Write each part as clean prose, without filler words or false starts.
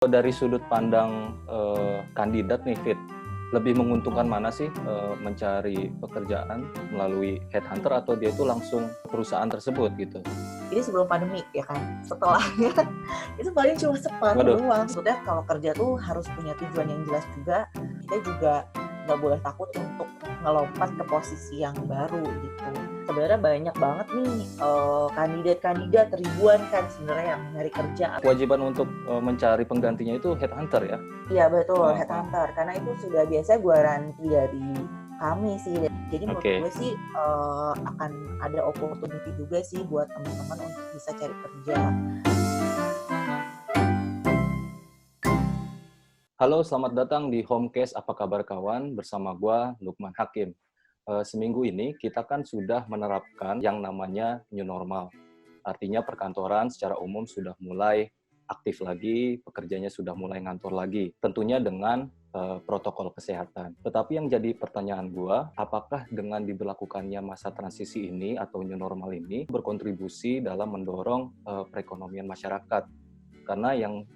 Dari sudut pandang kandidat nih, Fit, lebih menguntungkan mana sih mencari pekerjaan melalui headhunter atau dia itu langsung perusahaan tersebut gitu? Ini sebelum pandemi ya kan, setelahnya itu paling cuma separuh Waduh, doang. Maksudnya kalau kerja tuh harus punya tujuan yang jelas juga. Kita juga nggak boleh takut untuk ngelompat ke posisi yang baru gitu. Sebenarnya banyak banget nih kandidat-kandidat ribuan kan sebenarnya yang nyari kerja. kewajiban untuk mencari penggantinya itu headhunter ya? Iya betul, headhunter. Karena itu sudah biasa garansi dari kami sih. Jadi menurut gue sih akan ada opportunity juga sih buat teman-teman untuk bisa cari kerja. Halo, selamat datang di Homecast Apa Kabar Kawan bersama gua Lukman Hakim. Seminggu ini kita kan sudah menerapkan yang namanya new normal. Artinya perkantoran secara umum sudah mulai aktif lagi, pekerjanya sudah mulai ngantor lagi. Tentunya dengan protokol kesehatan. Tetapi yang jadi pertanyaan gua, apakah dengan diberlakukannya masa transisi ini atau new normal ini berkontribusi dalam mendorong perekonomian masyarakat? Karena yang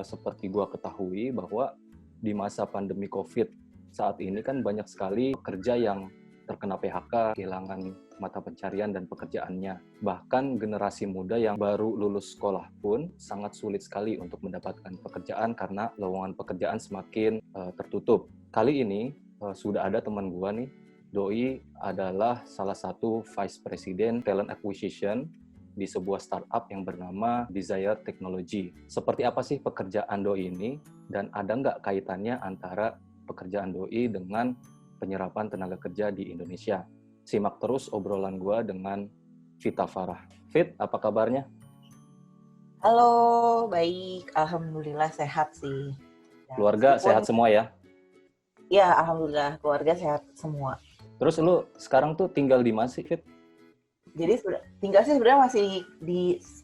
seperti gua ketahui bahwa di masa pandemi COVID saat ini kan banyak sekali pekerja yang terkena PHK, kehilangan mata pencarian dan pekerjaannya. Bahkan generasi muda yang baru lulus sekolah pun sangat sulit sekali untuk mendapatkan pekerjaan karena lowongan pekerjaan semakin tertutup. Kali ini sudah ada teman gua nih, Doi adalah salah satu Vice President Talent Acquisition di sebuah startup yang bernama Desire Technology. Seperti apa sih pekerjaan Doi ini? Dan ada nggak kaitannya antara pekerjaan Doi dengan penyerapan tenaga kerja di Indonesia? Simak terus obrolan gue dengan Vita Farah. Fit, apa kabarnya? Halo, baik. Alhamdulillah sehat sih. Ya, Keluarga sehat semua ya? Ya, alhamdulillah keluarga sehat semua. Terus lu sekarang tuh tinggal di mana sih, Fit? Jadi tinggal sih sebenarnya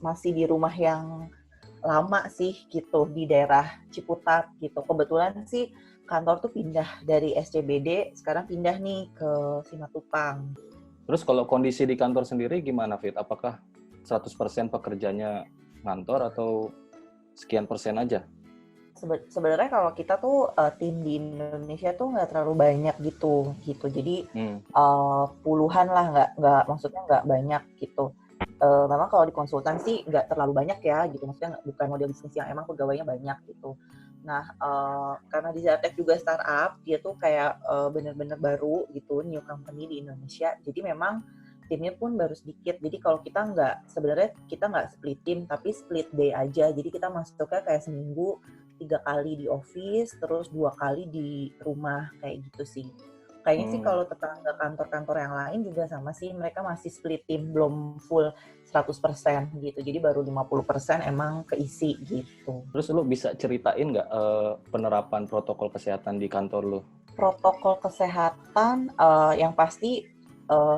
masih di rumah yang lama sih gitu, di daerah Ciputat gitu. Kebetulan sih kantor tuh pindah dari SCBD, sekarang pindah nih ke Simatupang. Terus kalau kondisi di kantor sendiri gimana, Fit? Apakah 100% pekerjanya ngantor atau sekian persen aja? Sebenarnya kalau kita tuh tim di Indonesia tuh nggak terlalu banyak gitu. Jadi puluhan lah, nggak maksudnya nggak banyak gitu. Memang kalau di konsultan sih nggak terlalu banyak ya gitu, maksudnya bukan model bisnis yang emang pegawainya banyak gitu. Nah karena Desire Tech juga startup, dia tuh kayak bener-bener baru gitu, new company di Indonesia. Jadi memang timnya pun baru sedikit. Jadi kalau sebenarnya kita nggak split tim, tapi split day aja. Jadi kita masuknya kayak seminggu 3 kali di office, terus 2 kali di rumah, kayak gitu sih. Kayaknya sih kalau tetangga kantor-kantor yang lain juga sama sih, mereka masih split tim, belum full 100% gitu. Jadi baru 50% emang keisi gitu. Terus lu bisa ceritain nggak penerapan protokol kesehatan di kantor lu? Protokol kesehatan yang pasti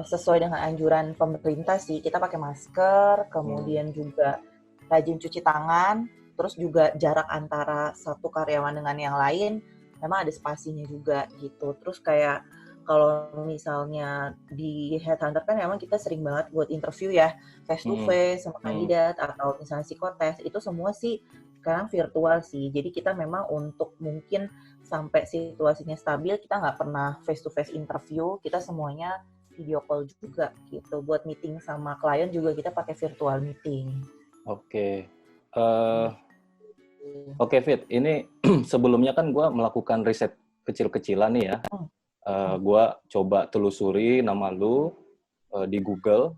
sesuai dengan anjuran pemerintah sih. Kita pakai masker, kemudian juga rajin cuci tangan, terus juga jarak antara satu karyawan dengan yang lain memang ada spasinya juga gitu. Terus kayak kalau misalnya di headhunter kan memang kita sering banget buat interview ya, face to face sama kandidat atau misalnya psikotes, itu semua sih sekarang virtual sih. Jadi kita memang untuk mungkin sampai situasinya stabil, kita nggak pernah face to face interview, kita semuanya video call juga gitu. Buat meeting sama klien juga kita pakai virtual meeting. Oke. Oke, Fit. Ini sebelumnya kan gue melakukan riset kecil-kecilan nih ya. Gue coba telusuri nama lu di Google.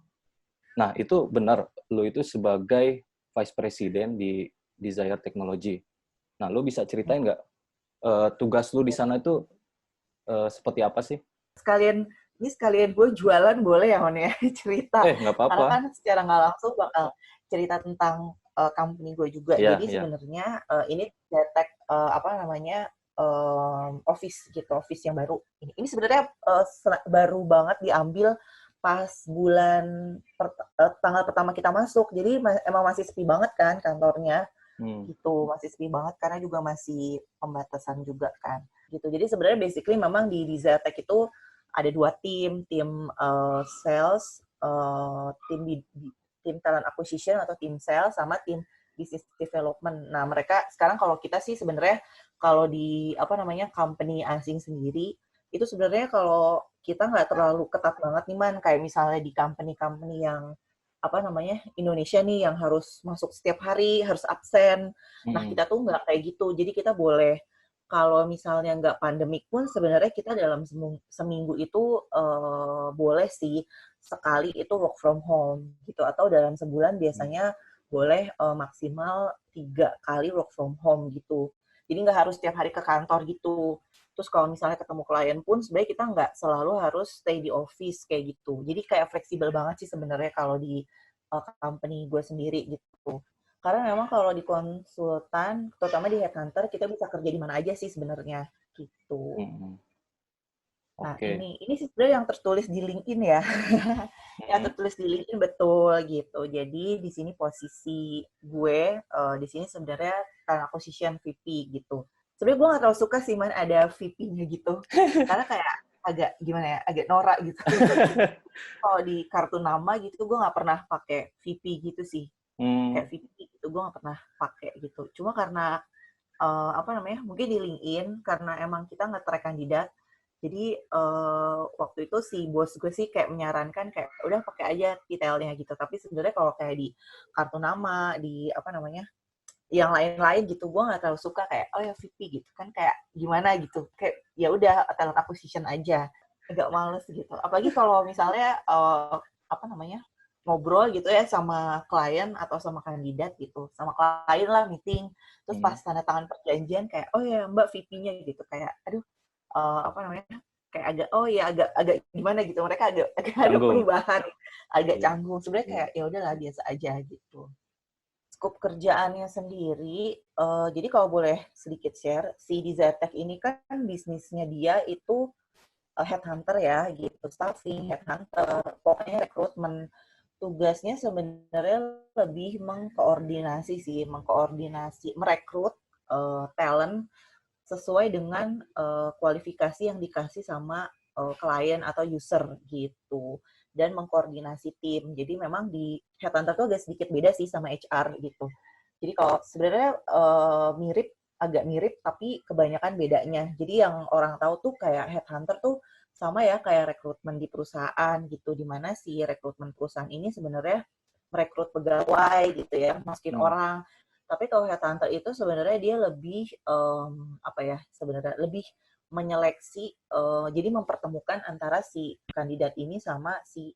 Nah, itu benar. Lu itu sebagai Vice President di Desire Technology. Nah, lu bisa ceritain nggak tugas lu di sana itu seperti apa sih? Sekalian gue jualan boleh ya, Mon ya? Cerita. Nggak apa-apa. Karena kan secara nggak langsung bakal cerita tentang company gue juga. Jadi sebenarnya ini Detek office gitu, office yang baru. Ini sebenarnya baru banget diambil pas tanggal pertama kita masuk. Jadi emang masih sepi banget kan kantornya. Gitu, masih sepi banget karena juga masih pembatasan juga kan. Gitu. Jadi sebenarnya basically memang di Desire Tech itu ada 2 tim sales, tim talent acquisition atau tim sales, sama tim business development. Nah, mereka sekarang kalau kita sih sebenarnya kalau di company asing sendiri itu sebenarnya kalau kita nggak terlalu ketat banget nih Man, kayak misalnya di company-company yang Indonesia nih yang harus masuk setiap hari, harus absen. Nah, kita tuh nggak kayak gitu. Jadi kita boleh, kalau misalnya nggak pandemik pun sebenarnya kita dalam seminggu itu boleh sih sekali itu work from home gitu, atau dalam sebulan biasanya boleh maksimal 3 kali work from home gitu. Jadi nggak harus setiap hari ke kantor gitu. Terus kalau misalnya ketemu klien pun sebenarnya kita nggak selalu harus stay di office kayak gitu. Jadi kayak fleksibel banget sih sebenarnya kalau di company gue sendiri gitu. Karena memang kalau di konsultan, terutama di headhunter, kita bisa kerja di mana aja sih sebenarnya gitu. Nah, Oke. ini sih sebenarnya yang tertulis di LinkedIn ya. Yang tertulis di LinkedIn betul gitu. Jadi di sini posisi gue di sini sebenarnya talent acquisition VP gitu. Sebenarnya gue nggak terlalu suka sih Man ada VP-nya gitu. Karena kayak agak gimana ya, agak norak gitu. Kalau di kartu nama gitu gue nggak pernah pakai VP gitu sih. Kayak VP gitu gue nggak pernah pakai gitu. Cuma karena mungkin di LinkedIn karena emang kita nge-track kandidat. Jadi waktu itu si bos gue sih kayak menyarankan kayak udah pakai aja detailnya gitu. Tapi sebenarnya kalau kayak di kartu nama, di yang lain-lain gitu, gue nggak terlalu suka kayak oh ya VP gitu kan, kayak gimana gitu. Kayak ya udah talent acquisition aja, agak males gitu. Apalagi kalau misalnya ngobrol gitu ya sama klien atau sama kandidat gitu, sama klien lah meeting, terus pas tanda tangan perjanjian kayak oh ya Mbak VP-nya gitu, kayak aduh kayak agak agak gimana gitu, mereka agak ada perubahan, agak canggung. Sebenarnya kayak ya udahlah biasa aja gitu. Skop kerjaannya sendiri, jadi kalau boleh sedikit share, si Desirtech ini kan bisnisnya dia itu headhunter ya gitu, staffing, headhunter, pokoknya rekrutmen. Tugasnya sebenarnya lebih mengkoordinasi, merekrut talent sesuai dengan kualifikasi yang dikasih sama klien atau user gitu, dan mengkoordinasi tim. Jadi memang di headhunter tuh agak sedikit beda sih sama HR gitu. Jadi kalau sebenarnya agak mirip tapi kebanyakan bedanya. Jadi yang orang tahu tuh kayak headhunter tuh sama ya kayak rekrutmen di perusahaan gitu, di mana si rekrutmen perusahaan ini sebenarnya merekrut pegawai gitu ya, masukin orang. Tapi kalau headhunter itu sebenarnya dia lebih sebenarnya lebih menyeleksi, jadi mempertemukan antara si kandidat ini sama si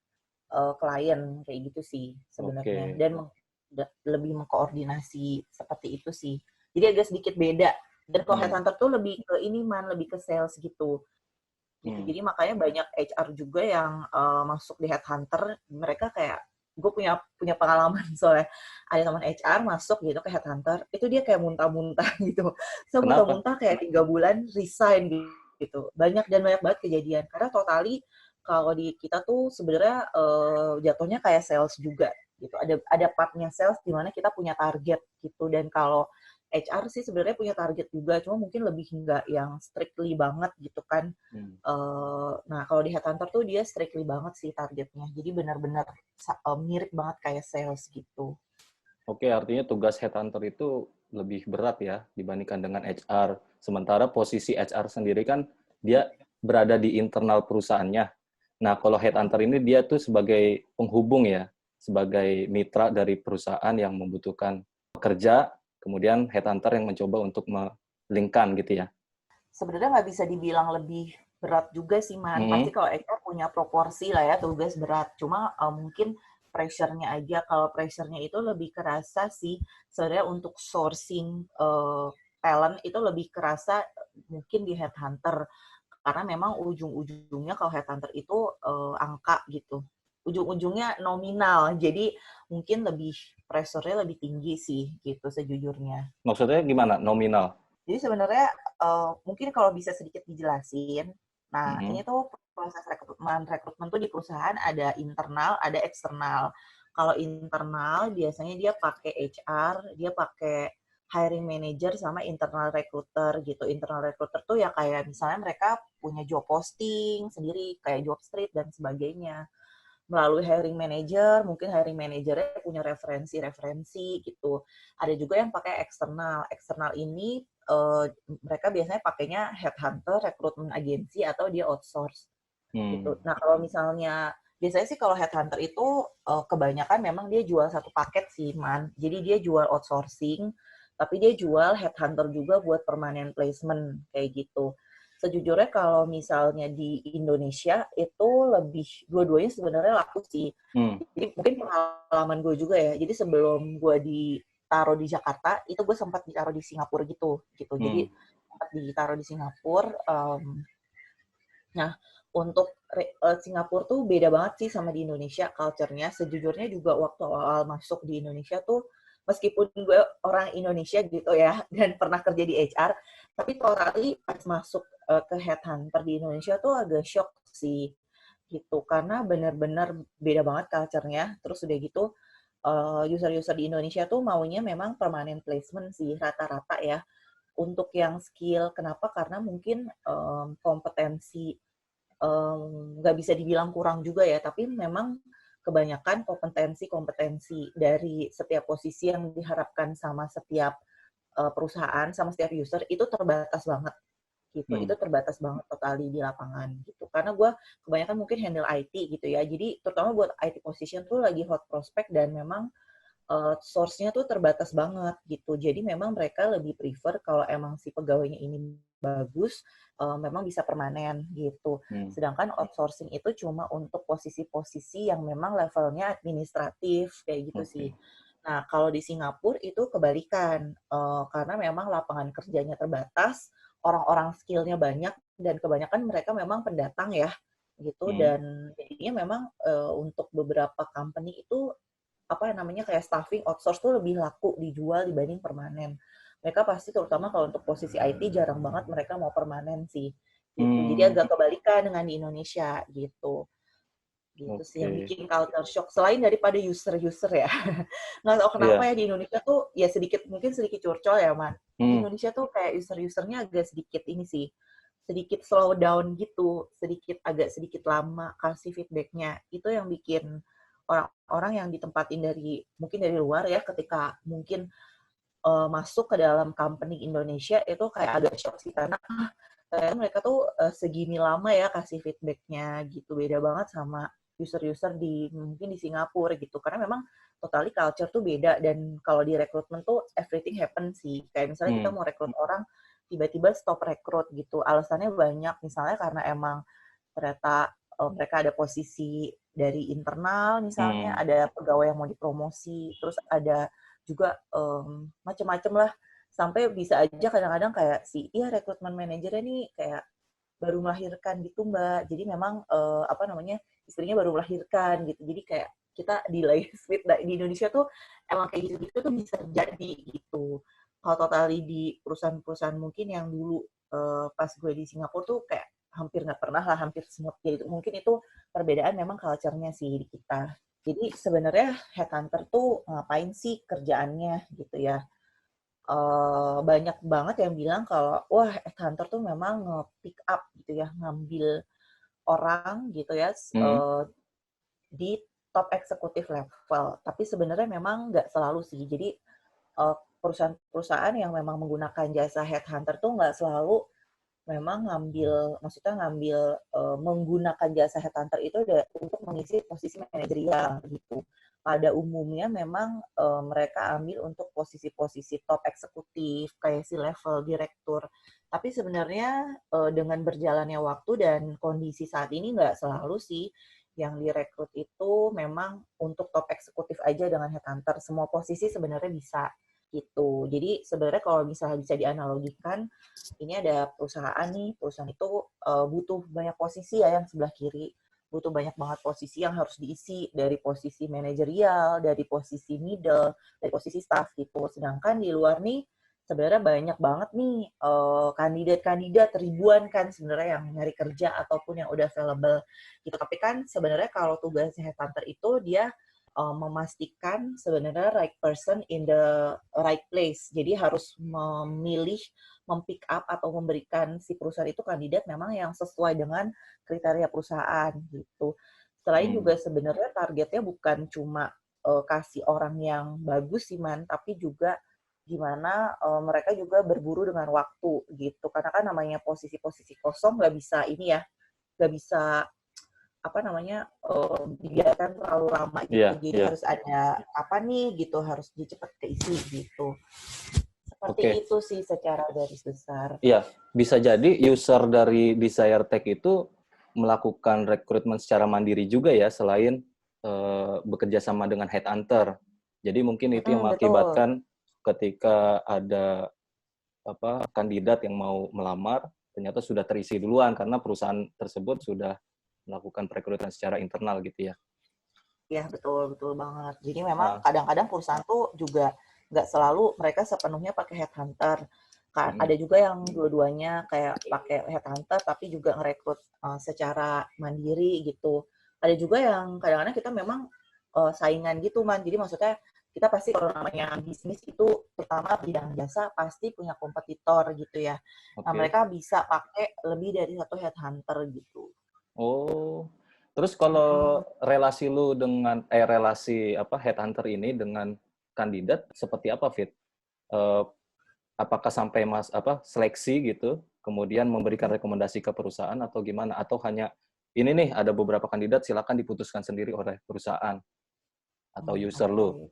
klien kayak gitu sih sebenarnya, dan lebih mengkoordinasi seperti itu sih. Jadi agak sedikit beda. Dan kalau headhunter tuh lebih ke lebih ke sales gitu. Jadi makanya banyak HR juga yang masuk di headhunter, mereka kayak gue punya pengalaman soalnya ada teman HR masuk gitu ke headhunter, itu dia kayak muntah-muntah gitu. So muntah-muntah kayak 3 bulan resign gitu. Banyak banget kejadian. Karena totally kalau di kita tuh sebenarnya jatuhnya kayak sales juga gitu. Ada partnya sales di mana kita punya target gitu, dan kalau HR sih sebenarnya punya target juga, cuma mungkin lebih nggak yang strictly banget gitu kan. Nah, kalau di headhunter tuh dia strictly banget sih targetnya. Jadi benar-benar mirip banget kayak sales gitu. Oke, artinya tugas headhunter itu lebih berat ya dibandingkan dengan HR. Sementara posisi HR sendiri kan dia berada di internal perusahaannya. Nah, kalau headhunter ini dia tuh sebagai penghubung ya, sebagai mitra dari perusahaan yang membutuhkan pekerja, kemudian headhunter yang mencoba untuk melingkan gitu ya. Sebenarnya nggak bisa dibilang lebih berat juga sih, Man. Pasti kalau HR punya proporsi lah ya tugas berat. Cuma mungkin pressure-nya aja. Kalau pressure-nya itu lebih kerasa sih sebenarnya untuk sourcing talent itu lebih kerasa mungkin di headhunter. Karena memang ujung-ujungnya kalau headhunter itu angka gitu. Ujung-ujungnya nominal. Jadi mungkin pressure-nya lebih tinggi sih gitu sejujurnya. Maksudnya gimana nominal? Jadi sebenarnya mungkin kalau bisa sedikit dijelasin, nah ini tuh proses rekrutmen tuh di perusahaan ada internal, ada eksternal. Kalau internal biasanya dia pakai HR, dia pakai hiring manager sama internal recruiter gitu. Internal recruiter tuh ya kayak misalnya mereka punya job posting sendiri, kayak job street dan sebagainya. melalui hiring manager, mungkin hiring manajernya punya referensi-referensi gitu. Ada juga yang pakai eksternal. Eksternal ini mereka biasanya pakainya headhunter, recruitment agency, atau dia outsource gitu. Nah, kalau misalnya biasanya sih kalau headhunter itu kebanyakan memang dia jual satu paket sih, Man. Jadi dia jual outsourcing, tapi dia jual headhunter juga buat permanent placement kayak gitu. Sejujurnya kalau misalnya di Indonesia itu lebih dua-duanya sebenarnya laku sih. Jadi mungkin pengalaman gue juga ya. Jadi sebelum gue ditaruh di Jakarta, itu gue sempat ditaruh di Singapura gitu. Jadi sempat ditaruh di Singapura. Nah, untuk Singapura tuh beda banget sih sama di Indonesia culture-nya. Sejujurnya juga waktu awal masuk di Indonesia tuh, meskipun gue orang Indonesia gitu ya, dan pernah kerja di HR, tapi totally pas masuk ke headhunter di Indonesia tuh agak shock sih, gitu. Karena benar-benar beda banget culture-nya. Terus udah gitu, user-user di Indonesia tuh maunya memang permanent placement sih, rata-rata ya. Untuk yang skill, kenapa? Karena mungkin kompetensi nggak bisa dibilang kurang juga ya, tapi memang kebanyakan kompetensi dari setiap posisi yang diharapkan sama setiap perusahaan, sama setiap user itu terbatas banget gitu. Itu terbatas banget totally di lapangan gitu. Karena gue kebanyakan mungkin handle IT gitu ya. Jadi terutama buat IT position tuh lagi hot prospect dan memang source-nya tuh terbatas banget gitu. Jadi memang mereka lebih prefer kalau emang si pegawainya ini bagus, memang bisa permanen gitu. Sedangkan outsourcing itu cuma untuk posisi-posisi yang memang levelnya administratif kayak gitu sih. Nah, kalau di Singapura itu kebalikan, karena memang lapangan kerjanya terbatas, orang-orang skill-nya banyak, dan kebanyakan mereka memang pendatang ya, gitu. Dan jadinya memang untuk beberapa company itu apa namanya kayak staffing outsource tuh lebih laku dijual dibanding permanen. Mereka pasti terutama kalau untuk posisi IT jarang banget mereka mau permanen sih. Gitu. Jadi agak kebalikan dengan di Indonesia gitu. Gitu sih yang bikin culture shock selain daripada user-user ya. Nggak tahu kenapa ya di Indonesia tuh ya mungkin sedikit curcol ya, Man. Di Indonesia tuh kayak user-usernya agak sedikit ini sih. Sedikit slow down gitu, agak sedikit lama kasih feedbacknya. Itu yang bikin orang-orang yang ditempatin mungkin dari luar ya, ketika mungkin masuk ke dalam company Indonesia itu kayak agak shock sih, karena kayak mereka tuh segini lama ya kasih feedbacknya gitu. Beda banget sama user-user mungkin di Singapura gitu, karena memang totally culture tuh beda. Dan kalau di rekrutmen tuh everything happen sih, kayak misalnya kita mau rekrut orang tiba-tiba stop rekrut gitu, alasannya banyak, misalnya karena emang ternyata mereka ada posisi dari internal, misalnya ada pegawai yang mau dipromosi, terus ada juga macam-macam lah, sampai bisa aja kadang-kadang kayak rekrutmen manajernya nih kayak baru melahirkan gitu Mbak, jadi memang apa namanya istrinya baru melahirkan gitu, jadi kayak kita delay speed di Indonesia tuh emang kayak gitu-gitu tuh bisa terjadi gitu. Kalau totali di perusahaan-perusahaan mungkin yang dulu pas gue di Singapura tuh kayak hampir nggak pernah lah, hampir semua gitu. Mungkin itu perbedaan memang culture-nya sih di kita. Jadi sebenarnya headhunter tuh ngapain sih kerjaannya gitu ya. Banyak banget yang bilang kalau wah headhunter tuh memang nge-pick up gitu ya, ngambil orang gitu ya di top eksekutif level. Tapi sebenarnya memang nggak selalu sih. Jadi perusahaan-perusahaan yang memang menggunakan jasa headhunter tuh nggak selalu memang ngambil menggunakan jasa headhunter itu untuk mengisi posisi manajerial gitu. Pada umumnya memang mereka ambil untuk posisi-posisi top eksekutif kayak si level direktur. Tapi sebenarnya dengan berjalannya waktu dan kondisi saat ini nggak selalu sih yang direkrut itu memang untuk top eksekutif aja dengan headhunter. Semua posisi sebenarnya bisa gitu. Jadi sebenarnya kalau misalnya bisa dianalogikan, ini ada perusahaan nih, perusahaan itu butuh banyak posisi ya yang sebelah kiri, butuh banyak banget posisi yang harus diisi, dari posisi manajerial, dari posisi middle, dari posisi staff gitu. Sedangkan di luar nih sebenarnya banyak banget nih kandidat-kandidat ribuan kan sebenarnya yang nyari kerja ataupun yang udah available gitu. Tapi kan sebenarnya kalau tugasnya headhunter itu dia memastikan sebenarnya right person in the right place. Jadi harus memilih, mempick up atau memberikan si perusahaan itu kandidat memang yang sesuai dengan kriteria perusahaan gitu. Selain juga sebenarnya targetnya bukan cuma kasih orang yang bagus sih, Man, tapi juga gimana mereka juga berburu dengan waktu gitu. Karena kan namanya posisi-posisi kosong nggak bisa ini ya, nggak bisa apa namanya dibiarkan terlalu lama gitu. Jadi harus ada apa nih gitu, harus cepat keisi gitu. Seperti itu sih secara garis besar. Iya, bisa jadi user dari Desire Tech itu melakukan rekrutmen secara mandiri juga ya, selain bekerja sama dengan headhunter. Jadi mungkin itu yang mengakibatkan ketika ada kandidat yang mau melamar, ternyata sudah terisi duluan karena perusahaan tersebut sudah melakukan perekrutan secara internal gitu ya. Iya, betul banget. Jadi memang kadang-kadang perusahaan tuh juga nggak selalu mereka sepenuhnya pakai headhunter. Ada juga yang dua-duanya kayak pakai headhunter tapi juga ngerekrut secara mandiri gitu. Ada juga yang kadang-kadang kita memang saingan gitu, Man. Jadi maksudnya kita pasti kalau namanya bisnis itu pertama bidang jasa pasti punya kompetitor gitu ya. Nah, mereka bisa pakai lebih dari satu headhunter gitu. Oh, terus kalau relasi lu dengan relasi headhunter ini dengan kandidat seperti apa, Fit? Apakah sampai seleksi gitu, kemudian memberikan rekomendasi ke perusahaan atau gimana? Atau hanya ini nih ada beberapa kandidat silakan diputuskan sendiri oleh perusahaan atau user lu?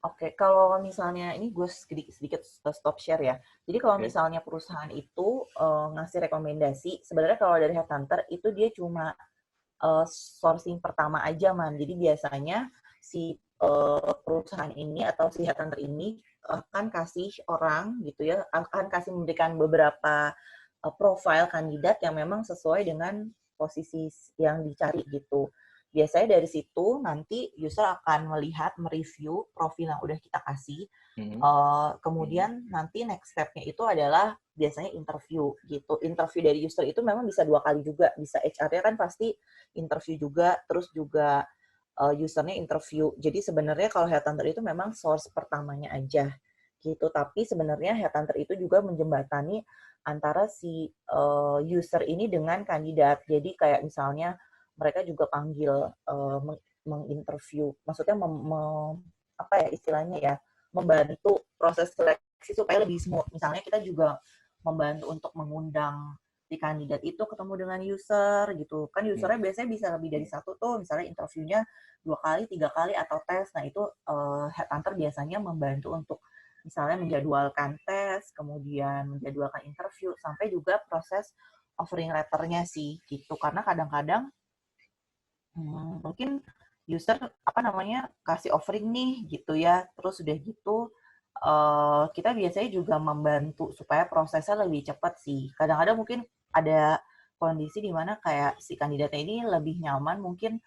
Oke, kalau misalnya ini gue sedikit stop share ya. Jadi kalau misalnya perusahaan itu ngasih rekomendasi, sebenarnya kalau dari headhunter itu dia cuma sourcing pertama aja, Man. Jadi biasanya si perusahaan ini atau si headhunter ini akan kasih orang gitu ya, akan kasih memberikan beberapa profil kandidat yang memang sesuai dengan posisi yang dicari gitu. Biasanya dari situ nanti user akan melihat, mereview profil yang udah kita kasih. Kemudian nanti next step-nya itu adalah biasanya interview gitu. Interview dari user itu memang bisa 2 kali juga. Bisa HR-nya kan pasti interview juga, terus juga usernya interview. Jadi sebenarnya kalau headhunter itu memang source pertamanya aja gitu. Tapi sebenarnya headhunter itu juga menjembatani antara si user ini dengan kandidat. Jadi kayak misalnya mereka juga panggil menginterview, maksudnya apa ya istilahnya ya, membantu proses seleksi supaya lebih smooth. Misalnya kita juga membantu untuk mengundang si kandidat itu ketemu dengan user gitu. Kan usernya biasanya bisa lebih dari satu tuh, misalnya interviewnya 2 kali, 3 kali atau tes. Nah itu headhunter biasanya membantu untuk misalnya menjadwalkan tes, kemudian menjadwalkan interview, sampai juga proses offering letter-nya sih gitu. Karena kadang-kadang mungkin user kasih offering nih gitu ya, terus udah gitu kita biasanya juga membantu supaya prosesnya lebih cepat sih. Kadang-kadang mungkin ada kondisi di mana kayak si kandidatnya ini lebih nyaman mungkin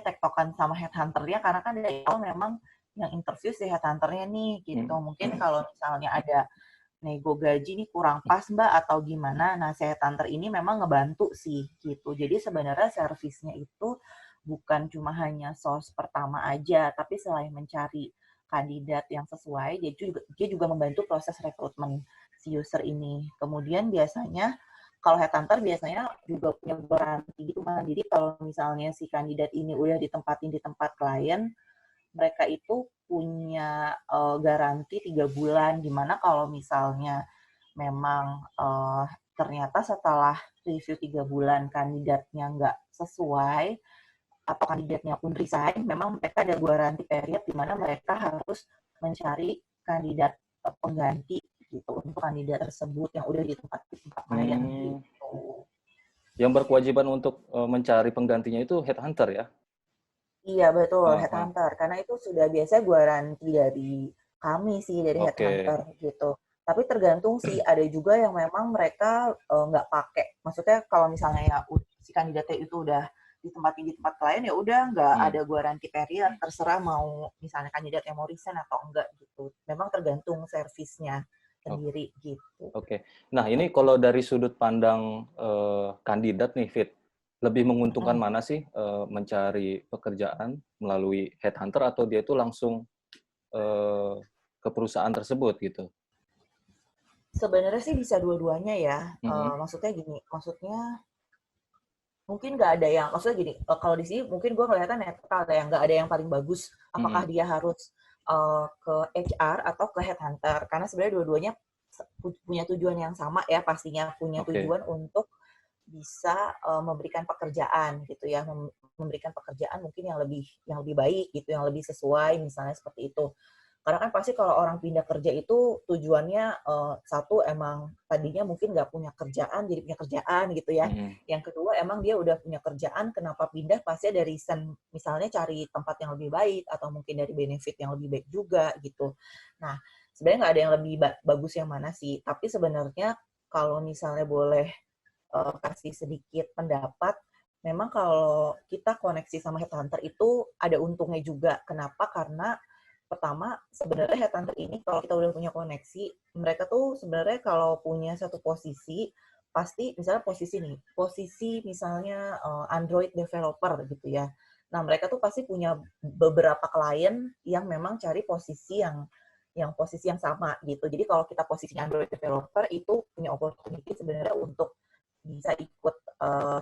tektokan sama headhunter-nya, karena kan dari awal memang yang interview si headhunter-nya nih gitu. Mungkin kalau misalnya ada nego gaji nih kurang pas Mbak atau gimana. Nah, si headhunter ini memang ngebantu sih gitu. Jadi sebenarnya servisnya itu bukan cuma hanya source pertama aja, tapi selain mencari kandidat yang sesuai, dia juga membantu proses rekrutmen si user ini. Kemudian biasanya kalau headhunter biasanya juga punya garansi gitu kan. Jadi kalau misalnya si kandidat ini udah ditempatin di tempat klien, mereka itu punya garansi 3 bulan, dimana kalau misalnya memang ternyata setelah review 3 bulan kandidatnya nggak sesuai, atau kandidatnya pun resign, memang mereka ada garansi period di mana mereka harus mencari kandidat pengganti gitu untuk kandidat tersebut yang udah di tempat klien gitu. Yang berkewajiban untuk mencari penggantinya itu headhunter ya? Iya betul, headhunter. Karena itu sudah biasa garansi dari kami sih, dari headhunter gitu. Tapi tergantung sih, ada juga yang memang mereka nggak pakai. Maksudnya kalau misalnya ya si kandidatnya itu udah ditempatin di tempat klien, ya udah nggak ada garansi period, terserah mau misalnya kandidat yang mau resign atau enggak gitu. Memang tergantung servisnya sendiri gitu. Oke. Nah ini kalau dari sudut pandang kandidat nih, Fit, lebih menguntungkan mana sih mencari pekerjaan melalui headhunter atau dia itu langsung ke perusahaan tersebut gitu? Sebenarnya sih bisa dua-duanya ya. Maksudnya gini, mungkin nggak ada yang, maksudnya gini, kalau di sini mungkin gue ngeliatnya netral ya, nggak ada yang paling bagus. Apakah dia harus ke HR atau ke headhunter? Karena sebenarnya dua-duanya punya tujuan yang sama ya, pastinya punya tujuan untuk bisa memberikan pekerjaan gitu ya, memberikan pekerjaan mungkin yang lebih baik gitu, yang lebih sesuai misalnya seperti itu. Karena kan pasti kalau orang pindah kerja itu tujuannya satu emang tadinya mungkin nggak punya kerjaan jadi punya kerjaan gitu ya. Yang kedua emang dia udah punya kerjaan, kenapa pindah pasti ada reason, misalnya cari tempat yang lebih baik atau mungkin dari benefit yang lebih baik juga gitu. Nah sebenarnya nggak ada yang lebih bagus yang mana sih. Tapi sebenarnya kalau misalnya boleh kasih sedikit pendapat, memang kalau kita koneksi sama headhunter itu ada untungnya juga. Kenapa? Karena pertama, sebenarnya headhunter ini kalau kita udah punya koneksi, mereka tuh sebenarnya kalau punya satu posisi, pasti misalnya posisi misalnya Android developer gitu ya. Nah, mereka tuh pasti punya beberapa klien yang memang cari posisi yang posisi yang sama gitu. Jadi kalau kita posisi Android developer itu punya opportunity sebenarnya untuk bisa ikut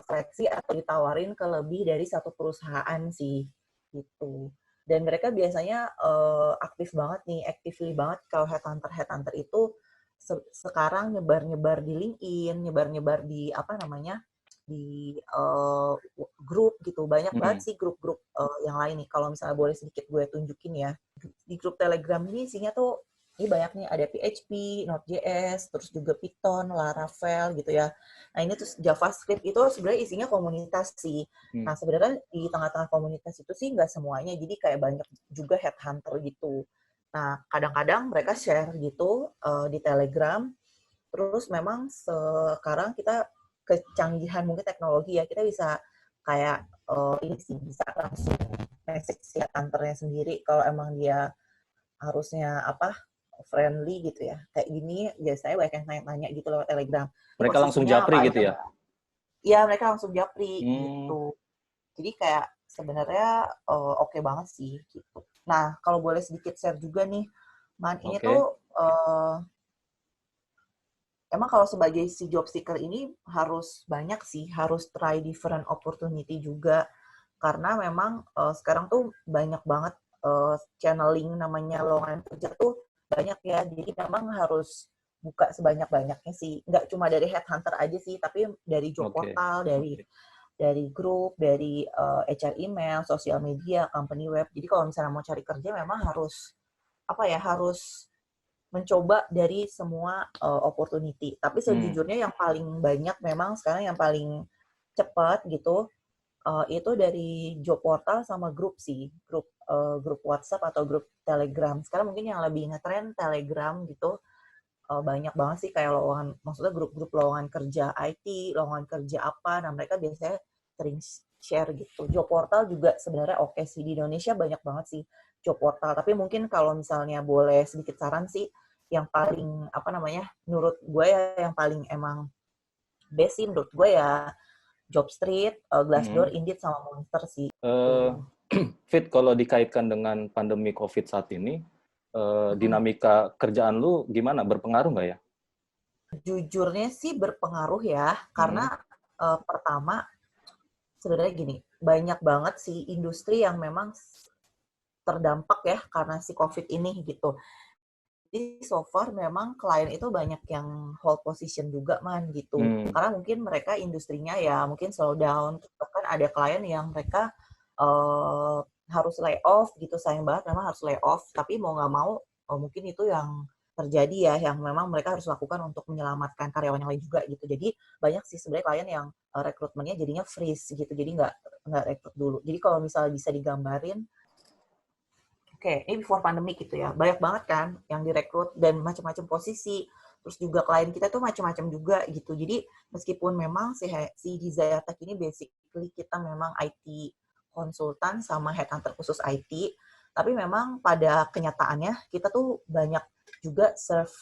seleksi atau ditawarin ke lebih dari satu perusahaan sih gitu. Dan mereka biasanya aktif banget nih, actively banget kalau headhunter itu sekarang nyebar-nyebar di LinkedIn, nyebar-nyebar di apa namanya, di grup gitu. Banyak banget sih grup-grup yang lain nih. Kalau misalnya boleh sedikit gue tunjukin ya. Di grup Telegram ini isinya tuh ini banyak nih, ada PHP, Node.js, terus juga Python, Laravel gitu ya. Nah ini terus JavaScript itu sebenarnya isinya komunitas sih. Nah sebenarnya di tengah-tengah komunitas itu sih nggak semuanya, jadi kayak banyak juga headhunter gitu. Nah kadang-kadang mereka share gitu di Telegram. Terus memang sekarang kita kecanggihan mungkin teknologi ya, kita bisa kayak ini sih bisa langsung message si headhunternya sendiri kalau emang dia harusnya apa friendly gitu ya. Kayak gini biasanya banyak yang tanya-tanya gitu lewat Telegram. Ini Mereka langsung posisinya japri apa gitu aja, ya? Iya, mereka langsung japri gitu. Jadi kayak sebenarnya oke banget sih gitu. Nah, kalau boleh sedikit share juga nih, Man, ini tuh emang kalau sebagai si job seeker ini harus banyak sih, harus try different opportunity juga. Karena memang sekarang tuh banyak banget channeling namanya lowongan kerja tuh banyak ya. Jadi memang harus buka sebanyak-banyaknya sih. Nggak cuma dari headhunter aja sih, tapi dari job portal, dari grup, dari HR email, sosial media, company web. Jadi kalau misalnya mau cari kerja memang harus apa ya, harus mencoba dari semua opportunity. Tapi sejujurnya yang paling banyak memang sekarang yang paling cepat gitu itu dari job portal sama grup sih, grup WhatsApp atau grup Telegram. Sekarang mungkin yang lebih ngetren Telegram gitu. Banyak banget sih kayak lowongan, maksudnya grup-grup lowongan kerja IT, lowongan kerja apa, nah mereka biasanya sering share gitu. Job portal juga sebenarnya oke sih, di Indonesia banyak banget sih job portal, tapi mungkin kalau misalnya boleh sedikit saran sih, yang paling apa namanya, menurut gue ya yang paling emang best sih menurut gue ya Jobstreet, Glassdoor, Indeed sama Monster sih. Fit, kalau dikaitkan dengan pandemi COVID saat ini, dinamika kerjaan lu gimana? Berpengaruh nggak ya? Jujurnya sih berpengaruh ya, karena pertama sebenarnya gini, banyak banget sih industri yang memang terdampak ya karena si COVID ini gitu. Jadi so far memang klien itu banyak yang hold position juga Man gitu. Karena mungkin mereka industrinya ya mungkin slow down. Bahkan ada klien yang mereka harus lay off gitu, sayang banget memang harus lay off. Tapi mau nggak mau mungkin itu yang terjadi ya, yang memang mereka harus lakukan untuk menyelamatkan karyawan yang lain juga gitu. Jadi banyak sih sebenarnya klien yang rekrutmennya jadinya freeze gitu, jadi nggak rekrut dulu. Jadi kalau misalnya bisa digambarin, oke, ini before pandemic gitu ya. Banyak banget kan yang direkrut dan macam-macam posisi. Terus juga klien kita tuh macam-macam juga gitu. Jadi meskipun memang si Desire Tech ini basically kita memang IT konsultan sama headhunter khusus IT, tapi memang pada kenyataannya kita tuh banyak juga serve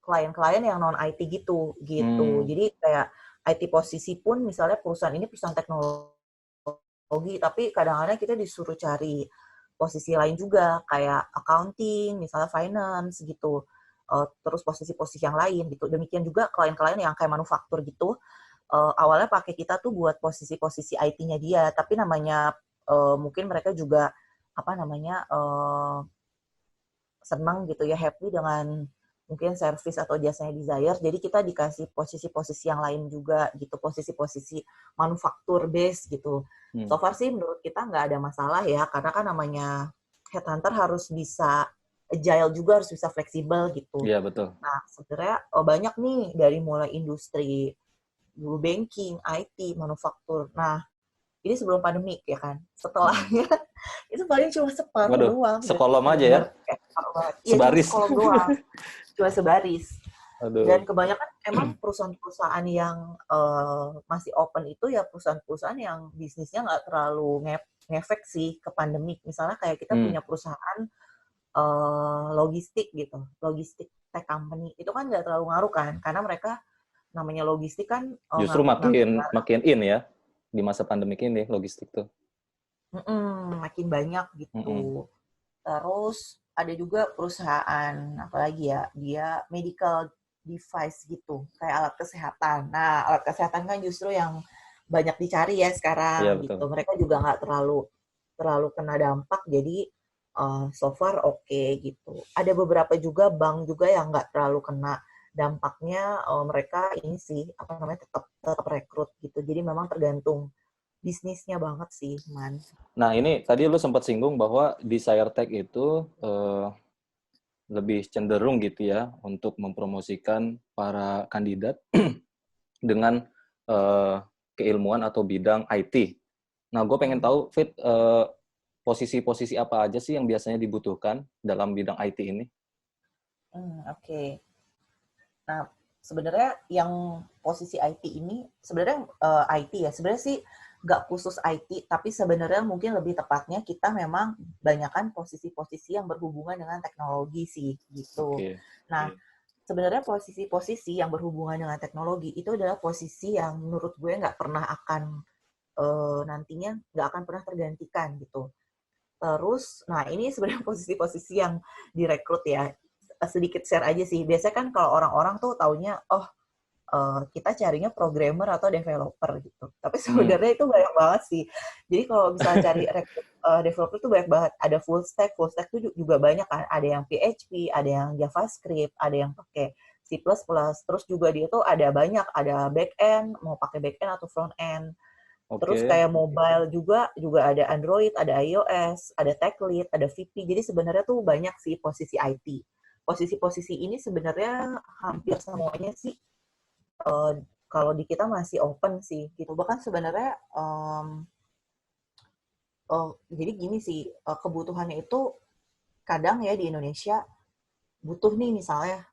klien-klien yang non IT gitu. Jadi kayak IT posisi pun misalnya perusahaan ini perusahaan teknologi, tapi kadang-kadang kita disuruh cari posisi lain juga kayak accounting, misalnya finance gitu. Terus posisi-posisi yang lain gitu. Demikian juga klien-klien yang kayak manufaktur gitu. awalnya pakai kita tuh buat posisi-posisi IT-nya dia, tapi namanya mungkin mereka juga senang gitu ya, happy dengan mungkin service atau jasanya Desire, jadi kita dikasih posisi-posisi yang lain juga gitu, posisi-posisi manufaktur base gitu. So far sih menurut kita nggak ada masalah ya, karena kan namanya headhunter harus bisa agile juga, harus bisa fleksibel gitu. Iya, betul. Nah, sebenarnya banyak nih dari mulai industri dulu banking, IT, manufaktur. Nah, ini sebelum pandemi ya kan. Setelahnya itu paling cuma separuh Waduh, doang. Dan sekolom aja ya? separuh banget. Iya, cuma Sebaris. sekolom doang. Cuma sebaris. Aduh. Dan kebanyakan emang perusahaan-perusahaan yang masih open itu ya perusahaan-perusahaan yang bisnisnya nggak terlalu ngefek sih ke pandemik. Misalnya kayak kita punya perusahaan logistik gitu, logistik tech company, itu kan nggak terlalu ngaruh kan, karena mereka namanya logistik kan Justru makin in ya di masa pandemik ini logistik tuh. Makin banyak gitu. Terus ada juga perusahaan apalagi ya, dia medical device gitu, kayak alat kesehatan. Nah, alat kesehatan kan justru yang banyak dicari ya sekarang Iya, gitu. betul. Mereka juga nggak terlalu kena dampak, jadi so far oke gitu. Ada beberapa juga bank juga yang nggak terlalu kena dampaknya, mereka ini sih tetap rekrut gitu. Jadi memang tergantung bisnisnya banget sih, Man. Nah, ini tadi lu sempat singgung bahwa Desire Tech itu lebih cenderung gitu ya untuk mempromosikan para kandidat dengan keilmuan atau bidang IT. Nah, gue pengen tahu, Fit, posisi-posisi apa aja sih yang biasanya dibutuhkan dalam bidang IT ini? Oke. Nah, sebenarnya yang posisi IT ini, sebenarnya IT ya, sebenarnya sih nggak khusus IT, tapi sebenarnya mungkin lebih tepatnya kita memang banyakkan posisi-posisi yang berhubungan dengan teknologi sih, gitu. Nah, sebenarnya posisi-posisi yang berhubungan dengan teknologi itu adalah posisi yang menurut gue nggak pernah akan nantinya nggak akan pernah tergantikan gitu. Terus, nah ini sebenarnya posisi-posisi yang direkrut ya. Sedikit share aja sih. Biasanya kan kalau orang-orang tuh taunya, kita carinya programmer atau developer gitu. Tapi sebenarnya itu banyak banget sih. Jadi kalau misalnya cari developer itu banyak banget. Ada full stack tuh juga banyak kan. Ada yang PHP, ada yang JavaScript, ada yang pakai C++. Terus juga dia tuh ada banyak, ada back end, mau pakai back end atau front end. Terus kayak mobile juga ada Android, ada iOS, ada tech lead, ada VP. Jadi sebenarnya tuh banyak sih posisi IT. Posisi-posisi ini sebenarnya hampir semuanya sih kalau di kita masih open sih gitu. Bahkan sebenarnya jadi gini sih, kebutuhannya itu kadang ya di Indonesia butuh nih misalnya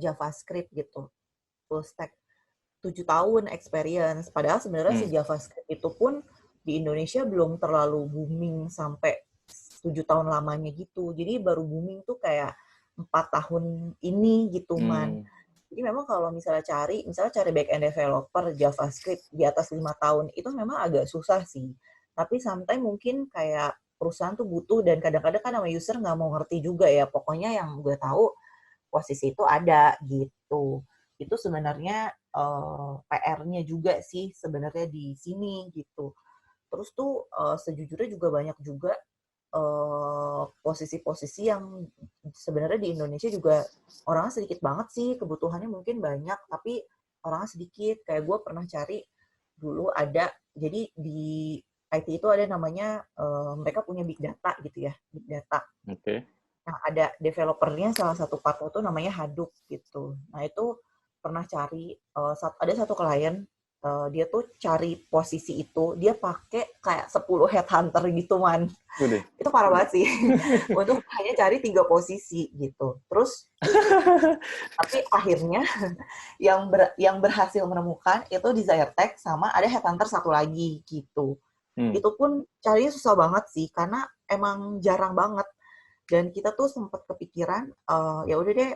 JavaScript gitu, full stack 7 tahun experience. Padahal sebenarnya si JavaScript itu pun di Indonesia belum terlalu booming sampai 7 tahun lamanya gitu. Jadi baru booming tuh kayak 4 tahun ini gitu, Man. Jadi memang kalau misalnya cari back-end developer JavaScript di atas 5 tahun, itu memang agak susah sih. Tapi sometimes mungkin kayak perusahaan tuh butuh, dan kadang-kadang kan sama user nggak mau ngerti juga ya. Pokoknya yang gue tahu posisi itu ada gitu. Itu sebenarnya PR-nya juga sih sebenarnya di sini gitu. Terus tuh sejujurnya juga banyak juga posisi-posisi yang sebenarnya di Indonesia juga orangnya sedikit banget sih, kebutuhannya mungkin banyak tapi orangnya sedikit. Kayak gue pernah cari dulu ada, jadi di IT itu ada namanya mereka punya big data gitu ya, big data. Nah, ada developernya salah satu partner itu namanya Hadoop gitu. Nah, itu pernah cari, ada satu klien, dia tuh cari posisi itu, dia pakai kayak 10 headhunter gitu, Man. Itu parah banget sih. Untuk hanya cari 3 posisi gitu. Terus, tapi akhirnya yang berhasil menemukan itu Desire Tech sama ada headhunter satu lagi gitu. Itu pun carinya susah banget sih, karena emang jarang banget. Dan kita tuh sempat kepikiran, ya udah deh,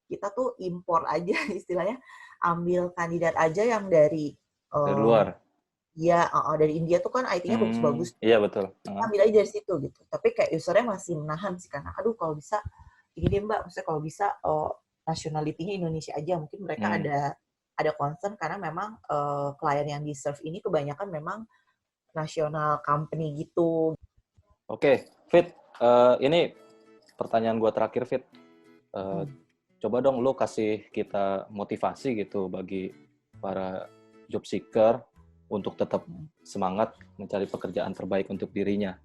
kita tuh impor aja istilahnya, ambil kandidat aja yang dari luar. Ya, dari India tuh kan IT-nya bagus-bagus. Iya, betul. Ambil aja dari situ gitu. Tapi kayak usernya masih menahan sih, karena aduh kalau bisa ini deh Mbak, maksudnya kalau bisa nationality-nya Indonesia aja. Mungkin mereka ada ada concern karena memang klien yang di-serve ini kebanyakan memang national company gitu. Oke, Fit, ini pertanyaan gue terakhir, Fit. Coba dong lo kasih kita motivasi gitu bagi para job seeker untuk tetap semangat mencari pekerjaan terbaik untuk dirinya.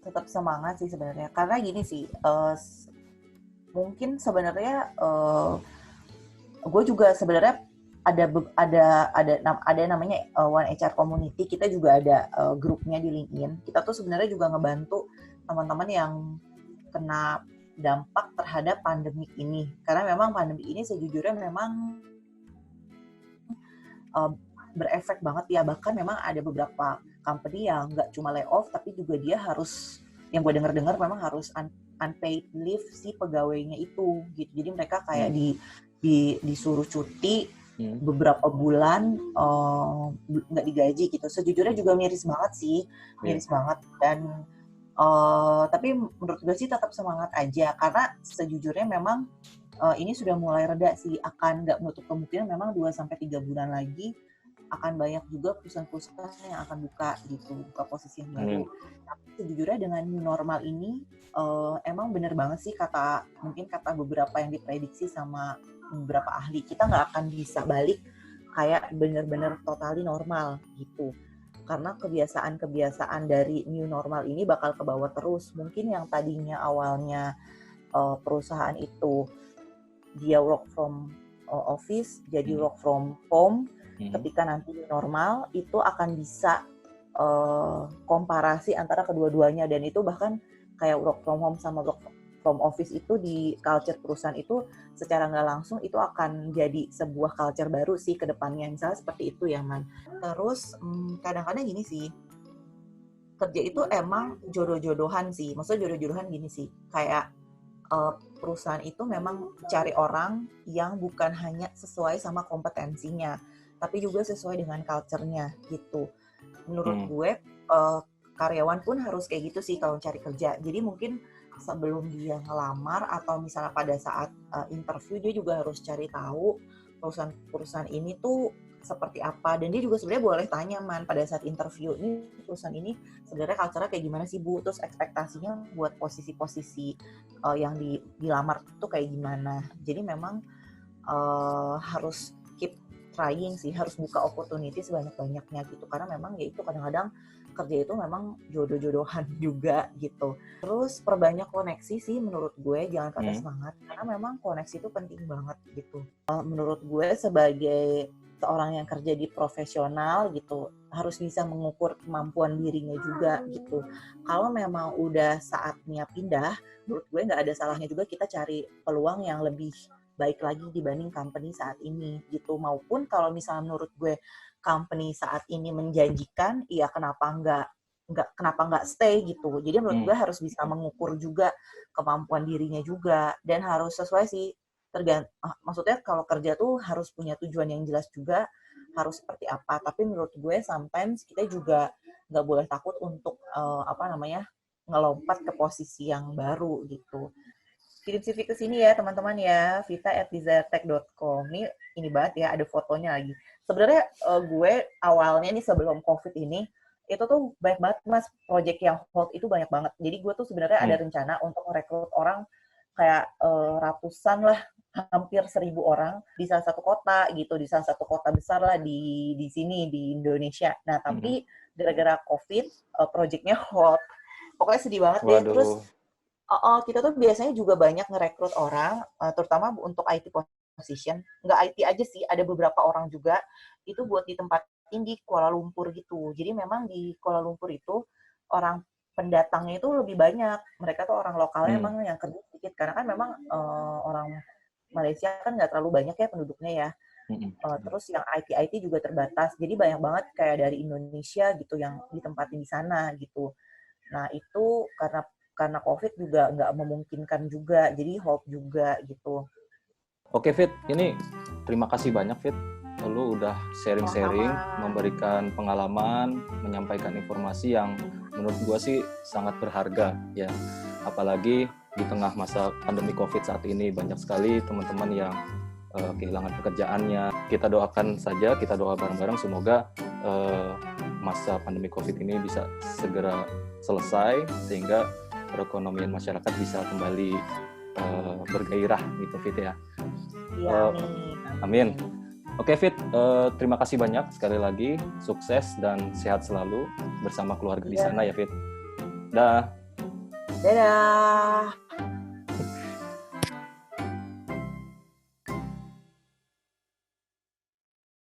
Tetap semangat sih sebenarnya, karena gini sih, mungkin sebenarnya gue juga sebenarnya ada namanya One HR Community. Kita juga ada grupnya di LinkedIn. Kita tuh sebenarnya juga ngebantu teman-teman yang kena dampak terhadap pandemik ini, karena memang pandemik ini sejujurnya memang berefek banget ya. Bahkan memang ada beberapa company yang nggak cuma layoff, tapi juga dia harus, yang gue dengar memang harus unpaid leave si pegawainya itu gitu. Jadi mereka kayak disuruh cuti beberapa bulan, nggak digaji gitu. Sejujurnya juga miris banget sih, banget. Dan tapi menurut gue sih tetap semangat aja, karena sejujurnya memang ini sudah mulai reda sih. Akan nggak menutup kemungkinan memang 2-3 bulan lagi akan banyak juga perusahaan-perusahaan yang akan buka posisi yang baru. Tapi sejujurnya dengan new normal ini emang bener banget sih mungkin kata beberapa yang diprediksi sama beberapa ahli, kita nggak akan bisa balik kayak bener-bener totally normal gitu. Karena kebiasaan-kebiasaan dari new normal ini bakal ke bawah terus. Mungkin yang tadinya awalnya perusahaan itu dia work from office jadi work from home, ketika nanti new normal itu akan bisa komparasi antara kedua-duanya, dan itu bahkan kayak work from home sama work from office itu di culture perusahaan itu secara nggak langsung itu akan jadi sebuah culture baru sih ke depannya, misalnya seperti itu ya Man. Terus kadang-kadang gini sih, kerja itu emang jodoh-jodohan sih. Maksudnya jodoh-jodohan gini sih, kayak perusahaan itu memang cari orang yang bukan hanya sesuai sama kompetensinya, tapi juga sesuai dengan culture-nya gitu. Menurut gue karyawan pun harus kayak gitu sih kalau cari kerja. Jadi mungkin sebelum dia ngelamar atau misalnya pada saat interview, dia juga harus cari tahu perusahaan ini tuh seperti apa. Dan dia juga sebenarnya boleh tanya Man pada saat interview, ini perusahaan ini sebenarnya culture-nya kayak gimana sih Bu, terus ekspektasinya buat posisi-posisi yang dilamar tuh kayak gimana. Jadi memang harus keep trying sih, harus buka opportunity sebanyak-banyaknya gitu, karena memang ya itu kadang-kadang kerja itu memang jodoh-jodohan juga gitu. Terus perbanyak koneksi sih menurut gue, jangan patah semangat, karena memang koneksi itu penting banget gitu. Menurut gue sebagai seorang yang kerja di profesional gitu, harus bisa mengukur kemampuan dirinya juga gitu. Kalau memang udah saatnya pindah, menurut gue nggak ada salahnya juga kita cari peluang yang lebih baik lagi dibanding company saat ini gitu. Maupun kalau misalnya menurut gue company saat ini menjanjikan, ya kenapa nggak stay gitu. Jadi menurut gue harus bisa mengukur juga kemampuan dirinya juga, dan harus sesuai sih. Maksudnya kalau kerja tuh harus punya tujuan yang jelas juga, harus seperti apa. Tapi menurut gue sometimes kita juga nggak boleh takut untuk ngelompat ke posisi yang baru gitu. Kirim CV ke sini ya teman-teman ya, vita@desiretech.com. Ini banget ya, ada fotonya lagi. Sebenarnya gue awalnya nih sebelum COVID ini, itu tuh banyak banget Mas, project yang hold itu banyak banget. Jadi gue tuh sebenarnya ada rencana untuk merekrut orang kayak ratusan lah, hampir 1.000 orang di salah satu kota gitu, di salah satu kota besar lah di sini di Indonesia. Nah tapi gara-gara COVID projectnya hold. Pokoknya sedih banget deh. Terus kita tuh biasanya juga banyak ngerekrut orang, terutama untuk IT position. Nggak IT aja sih, ada beberapa orang juga itu buat ditempatin di Kuala Lumpur gitu. Jadi memang di Kuala Lumpur itu orang pendatangnya itu lebih banyak. Mereka tuh orang lokalnya emang yang kerja sedikit, karena kan memang orang Malaysia kan nggak terlalu banyak ya penduduknya ya. Terus yang IT juga terbatas. Jadi banyak banget kayak dari Indonesia gitu yang ditempatin di sana gitu. Nah itu karena COVID juga nggak memungkinkan juga, jadi hold juga gitu. Oke Fit, ini terima kasih banyak Fit. Lu udah sharing-sharing, memberikan pengalaman, menyampaikan informasi yang menurut gua sih sangat berharga ya. Apalagi di tengah masa pandemi COVID saat ini banyak sekali teman-teman yang kehilangan pekerjaannya. Kita doakan saja, kita doa bareng-bareng semoga masa pandemi COVID ini bisa segera selesai sehingga perekonomian masyarakat bisa kembali bergairah gitu, Fit ya. Iya, amin. Oke, Fit, terima kasih banyak sekali lagi, sukses dan sehat selalu bersama keluarga di sana ya, Fit. Dah. Dadah.